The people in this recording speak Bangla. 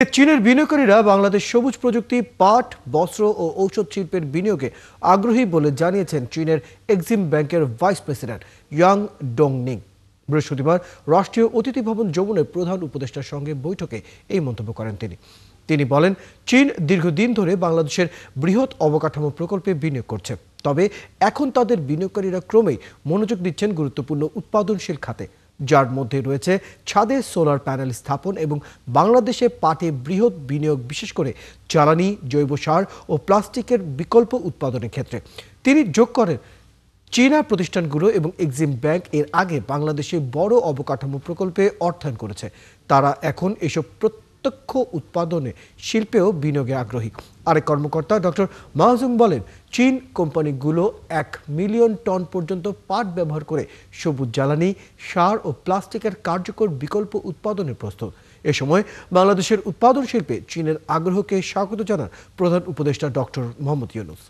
চীনের বিনিয়োগকারীরা বাংলাদেশ সবুজ প্রযুক্তি, পাট, বস্ত্র ও ঔষধ শিল্পের বিনিয়োগে আগ্রহী বলে জানিয়েছেন চীনের এক্সিম ব্যাংকের ভাইস প্রেসিডেন্ট ইয়াং ডংনিং। বৃহস্পতিবার রাষ্ট্রীয় অতিথি ভবন যমুনার প্রধান উপদেষ্টার সঙ্গে বৈঠকে এই মন্তব্য করেন তিনি বলেন, চীন দীর্ঘদিন ধরে বাংলাদেশের বৃহৎ অবকাঠামো প্রকল্পে বিনিয়োগ করছে, তবে এখন তাদের বিনিয়োগকারীরা ক্রমেই মনোযোগ দিচ্ছেন গুরুত্বপূর্ণ উৎপাদনশীল খাতে, যার মধ্যে রয়েছে ছাদে সোলার প্যানেল স্থাপন এবং বাংলাদেশে পাটে বৃহৎ বিনিয়োগ, বিশেষ করে জ্বালানি, জৈব সার ও প্লাস্টিকের বিকল্প উৎপাদনের ক্ষেত্রে। তিনি যোগ করেন, চীনা প্রতিষ্ঠানগুলো এবং এক্সিম ব্যাংক এর আগে বাংলাদেশে বড় অবকাঠামো প্রকল্পে অর্থায়ন করেছে। তারা এখন এসব প্রত্যক্ষ উৎপাদনে শিল্পেও বিনিয়োগে আগ্রহী। আরেক কর্মকর্তা ডক্টর মাহজুং বলেন, চীন কোম্পানিগুলো 1 মিলিয়ন টন পর্যন্ত পাট ব্যবহার করে সবুজ জ্বালানি, সার ও প্লাস্টিকের কার্যকর বিকল্প উৎপাদনে প্রস্তুত। এ সময় বাংলাদেশের উৎপাদন শিল্পে চীনের আগ্রহকে স্বাগত জানান প্রধান উপদেষ্টা ডক্টর মোহাম্মদ ইউনূস।